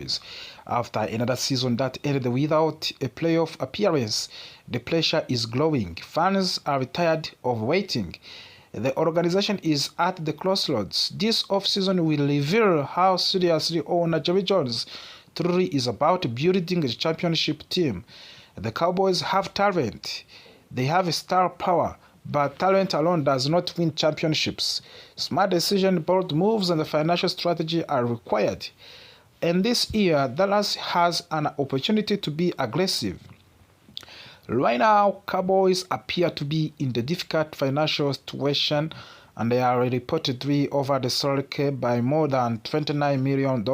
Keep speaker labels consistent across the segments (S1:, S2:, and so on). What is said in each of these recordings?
S1: Cowboys. After another season that ended without a playoff appearance, the pressure is growing. Fans are tired of waiting. The organization is at the crossroads. This offseason will reveal how seriously owner Jerry Jones truly is about building a championship team. The Cowboys have talent. They have star power, but talent alone does not win championships. Smart decision, bold moves, and financial strategy are required. And this year, Dallas has an opportunity to be aggressive. Right now, Cowboys appear to be in the difficult financial situation, and they are reportedly over the salary cap by more than $29 million.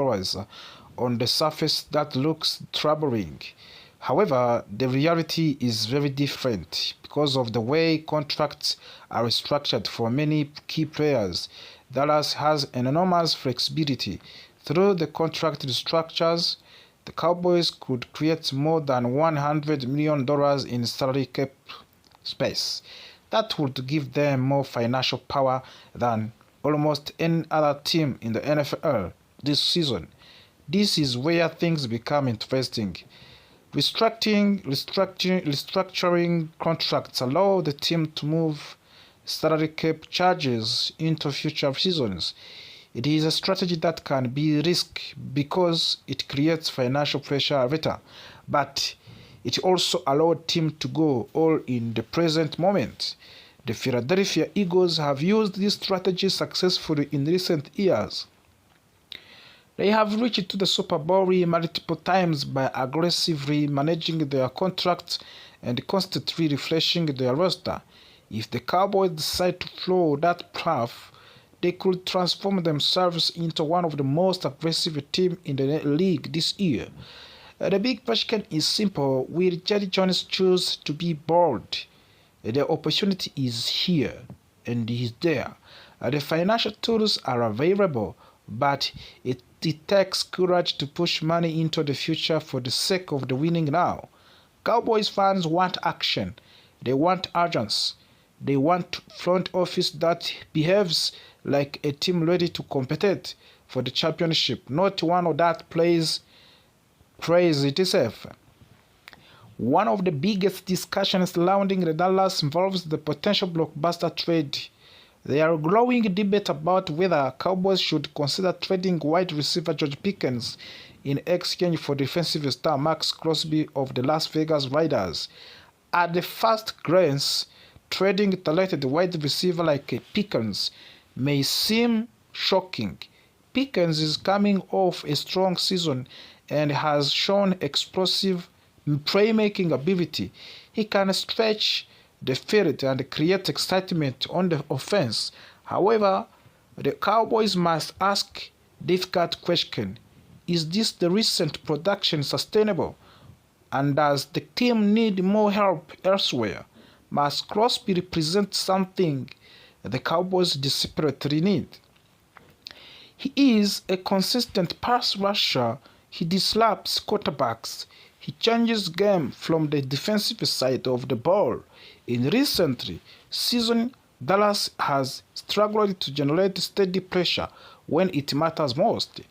S1: On the surface, that looks troubling. However, the reality is very different because of the way contracts are structured for many key players. Dallas has an enormous flexibility. Through the contract structures, the Cowboys could create more than $100 million in salary cap space. That would give them more financial power than almost any other team in the NFL this season. This is where things become interesting. Restructuring contracts allow the team to move salary cap charges into future seasons. It is a strategy that can be risky because it creates financial pressure later, but it also allows teams to go all in the present moment. The Philadelphia Eagles have used this strategy successfully in recent years. They have reached to the Super Bowl multiple times by aggressively managing their contracts and constantly refreshing their roster. If the Cowboys decide to follow that path, they could transform themselves into one of the most aggressive teams in the league this year. The big question is simple. Will Jerry Jones choose to be bold? The opportunity is here and is there. The financial tools are available, but it takes courage to push money into the future for the sake of the winning now. Cowboys fans want action. They want urgency. They want front office that behaves like a team ready to compete for the championship, not one that plays itself. One of the biggest discussions surrounding the Dallas involves the potential blockbuster trade. There are growing debate about whether Cowboys should consider trading wide receiver George Pickens in exchange for defensive star Max Crosby of the Las Vegas Raiders. At the first glance, trading talented wide receiver like Pickens may seem shocking. Pickens is coming off a strong season and has shown explosive playmaking ability. He can stretch the field and create excitement on the offense. However, the Cowboys must ask difficult question. Is this the recent production sustainable? And does the team need more help elsewhere? Must Crosby represent something the Cowboys desperately need? He is a consistent pass rusher. He disrupts quarterbacks. He changes game from the defensive side of the ball. In recent season, Dallas has struggled to generate steady pressure when it matters most,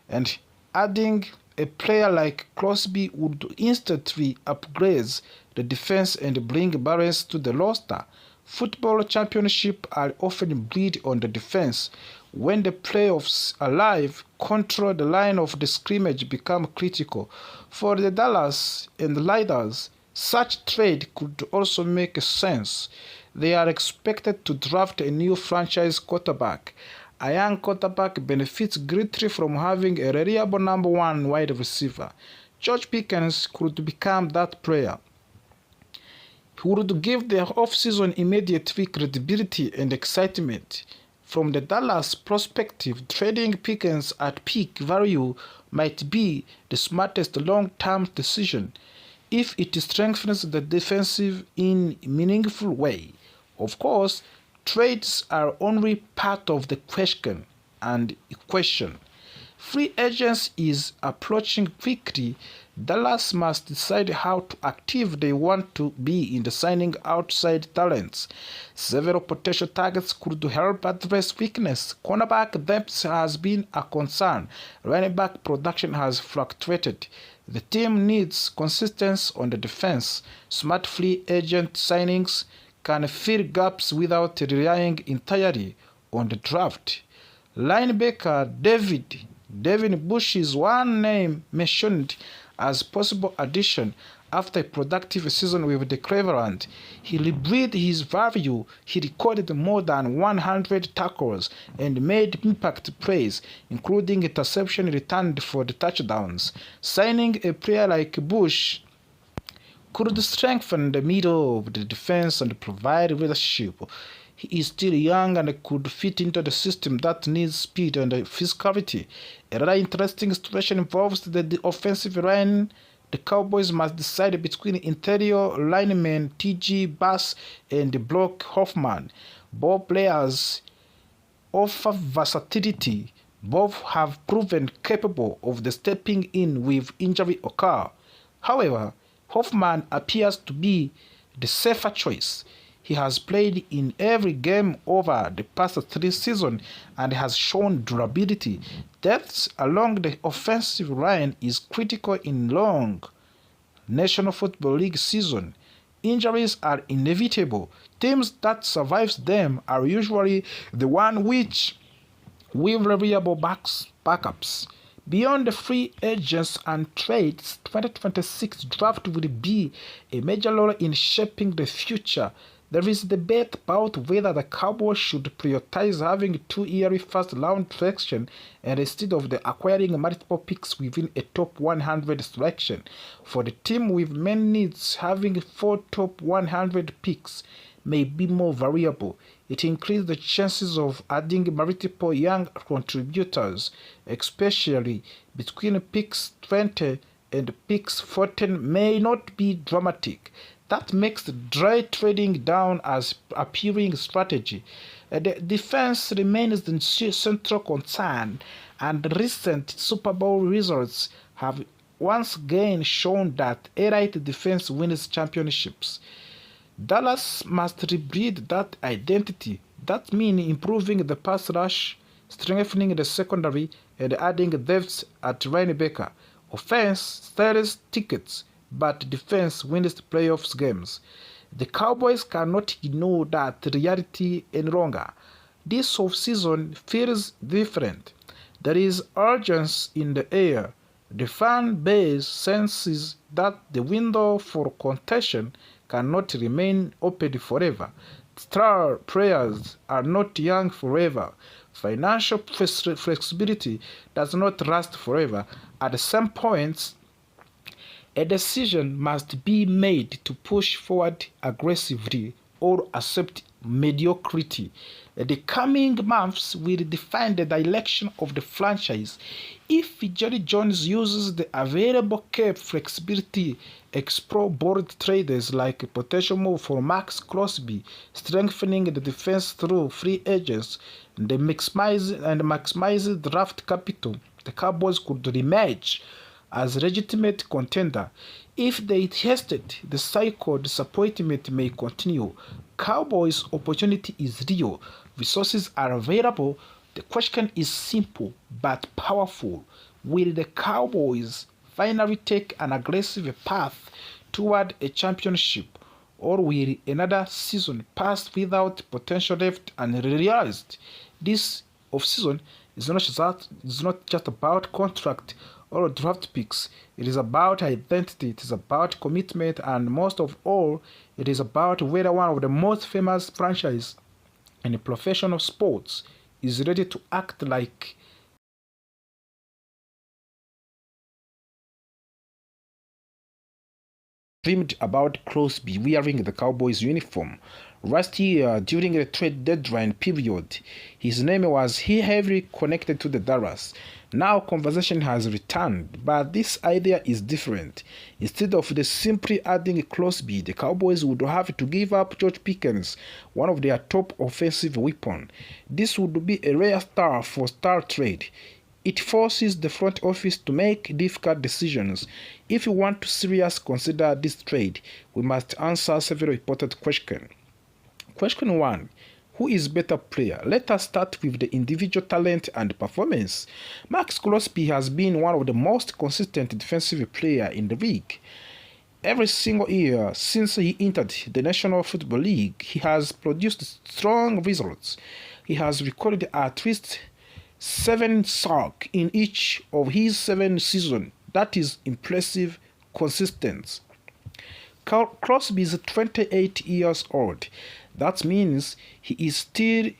S1: and adding a player like Crosby would instantly upgrade the defense and bring balance to the roster. Football championships are often built on the defense. When the playoffs arrive, control the line of the scrimmage become critical. For the Dallas and the Raiders, such trade could also make sense. They are expected to draft a new franchise quarterback. A young quarterback benefits greatly from having a reliable number one wide receiver. George Pickens could become that player. He would give the offseason immediately credibility and excitement. From the Dallas perspective, trading Pickens at peak value might be the smartest long-term decision if it strengthens the defensive in a meaningful way. Of course, trades are only part of the question. Free agency is approaching quickly. Dallas must decide how to active they want to be in the signing outside talents. Several potential targets could help address weakness. Cornerback depth has been a concern. Running back production has fluctuated. The team needs consistency on the defense. Smart free agent signings can fill gaps without relying entirely on the draft. Linebacker Devin Bush is one name mentioned as possible addition after a productive season with the Cleveland. He rebreathed his value. He recorded more than 100 tackles and made impact plays, including interception returned for the touchdowns. Signing a player like Bush could strengthen the middle of the defense and provide leadership. He is still young and could fit into the system that needs speed and physicality. Another interesting situation involves the offensive line. The Cowboys must decide between interior linemen T.J. Bass and Brock Hoffman. Both players offer versatility. Both have proven capable of stepping in with injury occur. However, Hoffman appears to be the safer choice. He has played in every game over the past 3 seasons and has shown durability. Depth along the offensive line is critical in long National Football League season. Injuries are inevitable. Teams that survive them are usually the one which with reliable backups. Beyond the free agents and trades, 2026 draft will be a major role in shaping the future. There is debate about whether the Cowboys should prioritize having 2-year first-round selection instead of acquiring multiple picks within a top 100 selection. For the team with many needs, having 4 top 100 picks may be more variable. It increases the chances of adding multiple young contributors, especially between picks 20 and picks 14 may not be dramatic. That makes dry trading down as appealing strategy. The defense remains the central concern, and recent Super Bowl results have once again shown that elite defense wins championships. Dallas must rebreed that identity. That means improving the pass rush, strengthening the secondary, and adding depth at linebacker. Offense sells tickets, but defense wins playoffs games. The Cowboys cannot ignore that reality any longer. This offseason feels different. There is urgency in the air. The fan base senses that the window for contention cannot remain open forever. Star players are not young forever. Financial flexibility does not last forever. At some point, a decision must be made to push forward aggressively or accept mediocrity. The coming months will define the direction of the franchise. If Jerry Jones uses the available cap flexibility, explore bold traders like a potential move for Max Crosby, strengthening the defense through free agents, and maximize draft capital, the Cowboys could rematch as a legitimate contender. If they hesitate, the cycle disappointment may continue. Cowboys' opportunity is real. Resources are available. The question is simple but powerful. Will the Cowboys finally take an aggressive path toward a championship, or will another season pass without potential left unrealized? This offseason is not just about contract or draft picks. It is about identity, it is about commitment, and most of all, it is about whether one of the most famous franchises in professional sports is ready to act like dreamed about Crosby wearing the Cowboys uniform. Last year, during the trade deadline period, his name was heavily connected to the Dallas. Now conversation has returned, but this idea is different. Instead of simply adding Crosby, the Cowboys would have to give up George Pickens, one of their top offensive weapons. This would be a rare star for star trade. It forces the front office to make difficult decisions. If we want to seriously consider this trade, we must answer several important questions. Question 1. Who is better player? Let us start with the individual talent and performance. Max Crosby has been one of the most consistent defensive players in the league. Every single year since he entered the National Football League, he has produced strong results. He has recorded at least 7 sacks in each of his 7 seasons. That is impressive consistency. Crosby is 28 years old. That means he is still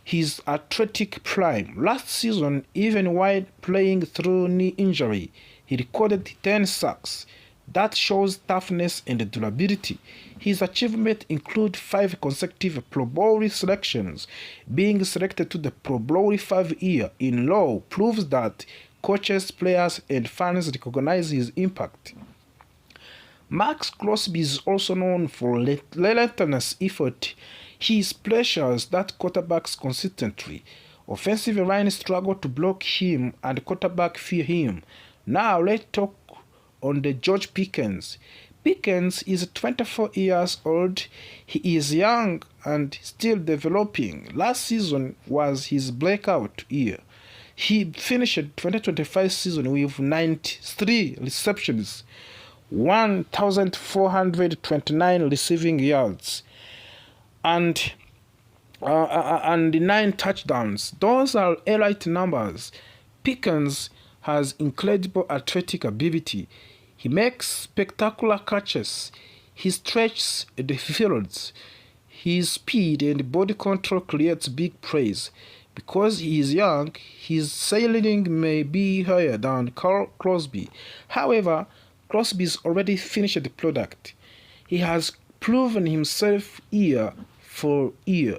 S1: his athletic prime. Last season, even while playing through knee injury, he recorded 10 sacks. That shows toughness and durability. His achievements include 5 consecutive Pro Bowl selections. Being selected to the Pro Bowl 5 year in a row proves that coaches, players, and fans recognize his impact. Max Crosby is also known for relentless effort. He pressures that quarterbacks consistently. Offensive lines struggle to block him and quarterback fear him. Now let's talk on the George Pickens. Pickens is 24 years old. He is young and still developing. Last season was his breakout year. He finished 2025 season with 93 receptions, 1,429 receiving yards, and 9 touchdowns. Those are elite numbers. Pickens has incredible athletic ability. He makes spectacular catches. He stretches the fields. His speed and body control creates big plays. Because he is young, his ceiling may be higher than Crosby. However, Crosby is already finished the product. He has proven himself year for year.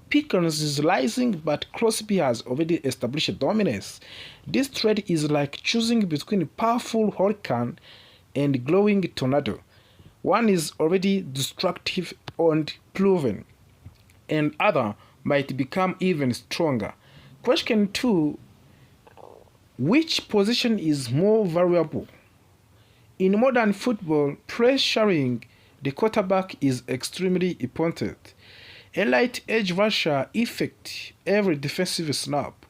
S1: Pickens is rising, but Crosby has already established dominance. This trade is like choosing between a powerful hurricane and a glowing tornado. One is already destructive and proven, and other might become even stronger. Question 2. Which position is more valuable? In modern football, pressuring the quarterback is extremely important. Elite edge rusher affect every defensive snap.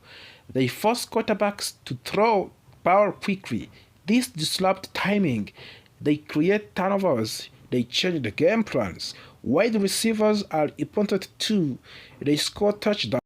S1: They force quarterbacks to throw power quickly. This disrupts timing. They create turnovers. They change the game plans. Wide receivers are important too. They score touchdowns.